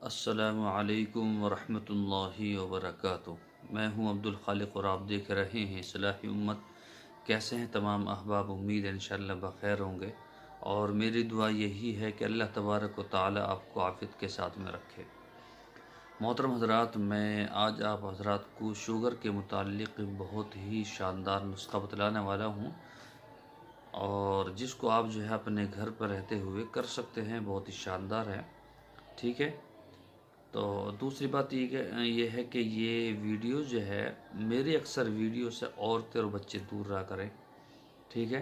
अस्सलामु अलैकुम वरहमतुल्लाहि वबरकातुहू। मैं हूं अब्दुल खालिक और आप देख रहे हैं इस्लाही उम्मत। कैसे हैं तमाम अहबाब? उम्मीद है इंशाअल्लाह बखैर होंगे और मेरी दुआ यही है कि अल्लाह तबारक व तआला आपको आफियत के साथ में रखे। मोहतरम हज़रात, मैं आज आप हज़रात को शुगर के मुताल्लिक़ बहुत ही शानदार नुस्खा बतलाने वाला हूँ और जिसको आप जो है अपने घर पर रहते हुए कर सकते हैं। बहुत ही शानदार है, ठीक है। तो दूसरी बात ये है कि ये वीडियो जो है, मेरी अक्सर वीडियो से औरतें और बच्चे दूर रहा करें, ठीक है।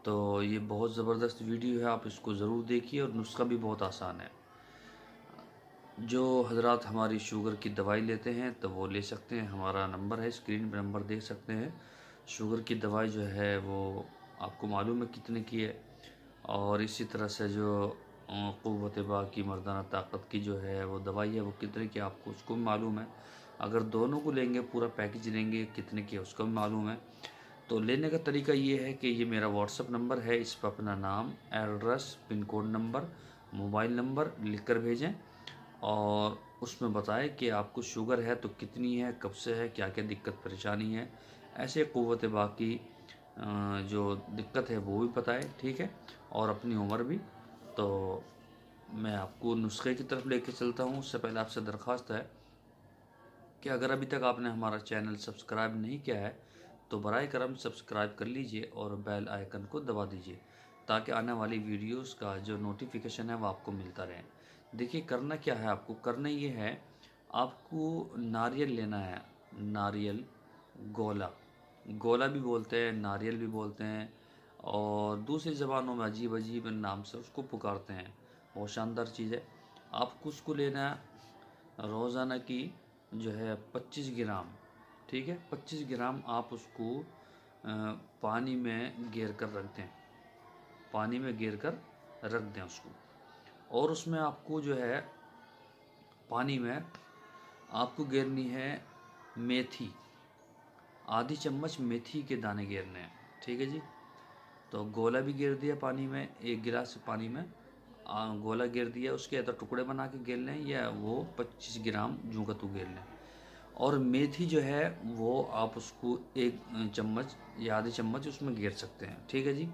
तो ये बहुत ज़बरदस्त वीडियो है, आप इसको ज़रूर देखिए और नुस्खा भी बहुत आसान है। जो हजरात हमारी शुगर की दवाई लेते हैं तो वो ले सकते हैं, हमारा नंबर है, स्क्रीन पर नंबर देख सकते हैं। शुगर की दवाई जो है वो आपको मालूम है कितने की है, और इसी तरह से जो क़ुव्वत बाकी मर्दाना ताकत की जो है वो दवाई है वो कितने की आपको उसको भी मालूम है। अगर दोनों को लेंगे, पूरा पैकेज लेंगे, कितने की है उसका भी मालूम है। तो लेने का तरीका ये है कि ये मेरा व्हाट्सअप नंबर है, इस पर अपना नाम, address, pin code number, mobile number लिख कर भेजें और उसमें बताएं कि आपको शुगर है तो कितनी है, कब से है, क्या क्या दिक्कत परेशानी है, ऐसे क़ुव्वत बाकी जो दिक्कत है वो भी बताएं, ठीक है, और अपनी उम्र भी। तो मैं आपको नुस्खे की तरफ लेके चलता हूँ। उससे पहले आपसे दरख्वास्त है कि अगर अभी तक आपने हमारा चैनल सब्सक्राइब नहीं किया है तो बराए करम सब्सक्राइब कर लीजिए और बेल आइकन को दबा दीजिए ताकि आने वाली वीडियोस का जो नोटिफिकेशन है वो आपको मिलता रहे। देखिए, करना क्या है, आपको करना ये है, आपको नारियल लेना है। नारियल, गोला, गोला भी बोलते हैं, नारियल भी बोलते हैं और दूसरी ज़बानों में अजीब अजीब नाम से उसको पुकारते हैं। बहुत शानदार चीज़ है। आपको उसको लेना है रोज़ाना की जो है 25 ग्राम, ठीक है। 25 ग्राम आप उसको पानी में गेर कर रख दें, पानी में गेर कर रख दें उसको। और उसमें आपको जो है पानी में आपको गेरनी है मेथी, आधी चम्मच मेथी के दाने गेरने हैं, ठीक है जी। तो गोला भी गेर दिया पानी में, 1 गिलास पानी में गोला गेर दिया, उसके या तो टुकड़े बना के गेर लें या वो 25 ग्राम जूं का तू गेर लें। और मेथी जो है वो आप उसको 1 चम्मच या आधी चम्मच उसमें गेर सकते हैं, ठीक है जी।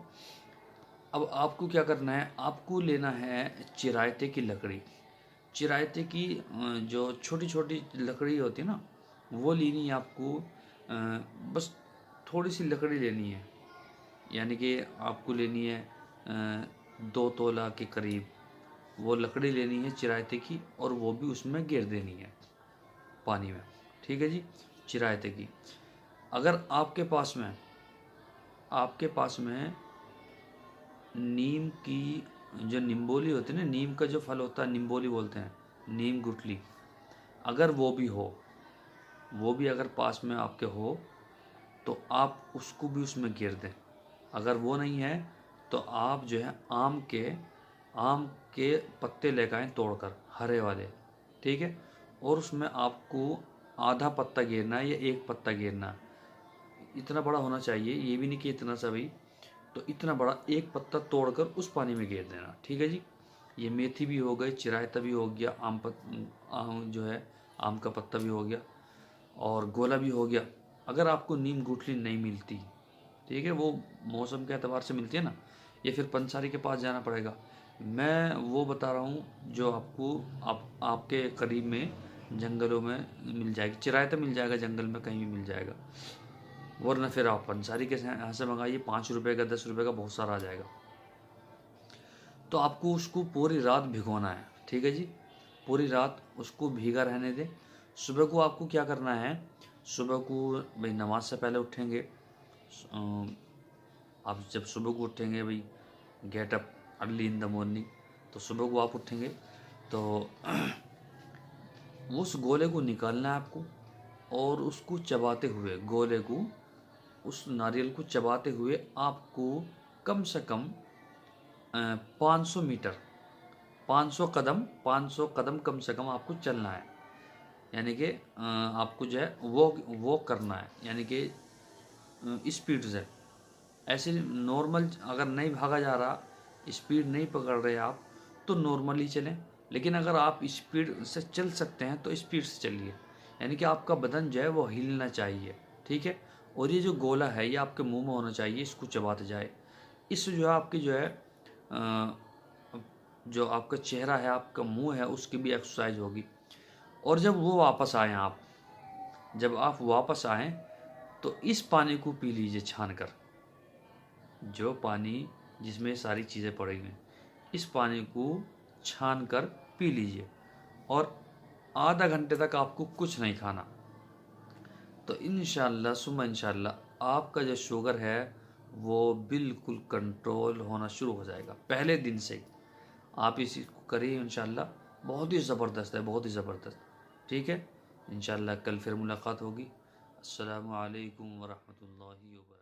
अब आपको क्या करना है, आपको लेना है चिरायते की लकड़ी। चिरायते की जो छोटी छोटी लकड़ी होती है ना, वो लेनी है आपको। बस थोड़ी सी लकड़ी लेनी है, यानी कि आपको लेनी है 2 तोला के करीब वो लकड़ी लेनी है चिरायते की, और वो भी उसमें गिर देनी है पानी में, ठीक है जी, चिरायते की। अगर आपके पास में नीम की जो निम्बोली होती है ना, नीम का जो फल होता है निम्बोली बोलते हैं, नीम गुठली, अगर वो भी हो, वो भी अगर पास में आपके हो तो आप उसको भी उसमें गिर दें। अगर वो नहीं है तो आप जो है आम के पत्ते लेकर आएँ तोड़कर, हरे वाले, ठीक है। और उसमें आपको आधा पत्ता गिरना है या 1 पत्ता गिरना है। इतना बड़ा होना चाहिए, ये भी नहीं कि इतना सा भी। तो इतना बड़ा 1 पत्ता तोड़कर उस पानी में गिर देना, ठीक है जी। ये मेथी भी हो गई, चिरायता भी हो गया, आम जो है आम का पत्ता भी हो गया और गोला भी हो गया। अगर आपको नीम गुठली नहीं मिलती, ठीक है, वो मौसम के एतबार से मिलती है ना, ये फिर पंसारी के पास जाना पड़ेगा। मैं वो बता रहा हूँ जो आपको आपके करीब में जंगलों में मिल जाएगी। चिरायता मिल जाएगा, जंगल में कहीं भी मिल जाएगा, वरना फिर आप पंसारी के यहाँ से मंगाइए। 5 रुपये का, 10 रुपये का बहुत सारा आ जाएगा। तो आपको उसको पूरी रात भिगोना है, ठीक है जी। पूरी रात उसको भीगा रहने दें। सुबह को आपको क्या करना है, सुबह को भाई नमाज से पहले उठेंगे, आप जब सुबह को उठेंगे भाई, get up early in the morning, तो सुबह को आप उठेंगे तो उस गोले को निकालना है आपको और उसको चबाते हुए, गोले को, उस नारियल को चबाते हुए आपको कम से कम 500 मीटर, 500 कदम कम से कम आपको चलना है। यानी कि आपको जो है वॉक करना है, यानी कि स्पीड से। ऐसे नॉर्मल अगर नहीं भागा जा रहा, स्पीड नहीं पकड़ रहे आप, तो नॉर्मली चलें। लेकिन अगर आप स्पीड से चल सकते हैं तो स्पीड से चलिए, यानी कि आपका बदन जो है वो हिलना चाहिए, ठीक है। और ये जो गोला है ये आपके मुंह में होना चाहिए, इसको चबाते जाए। इससे जो है आपकी जो है जो आपका चेहरा है, आपका मुंह है, उसकी भी एक्सरसाइज होगी। और जब वो वापस आएँ आप जब आप वापस आएँ तो इस पानी को पी लीजिए छान कर, जो पानी जिसमें सारी चीज़ें पड़ी हुई हैं, इस पानी को छान कर पी लीजिए। और आधा घंटे तक आपको कुछ नहीं खाना। तो इंशाअल्लाह सुम्मा इंशाअल्लाह आपका जो शुगर है वो बिल्कुल कंट्रोल होना शुरू हो जाएगा पहले दिन से ही। आप इसी को करिए इंशाअल्लाह, बहुत ही ज़बरदस्त है, बहुत ही ज़बरदस्त। ठीक है, इंशाअल्लाह कल फिर मुलाकात होगी। अस्सलामु अलैकुम वरहमतुल्लाहि वबरकातुहू।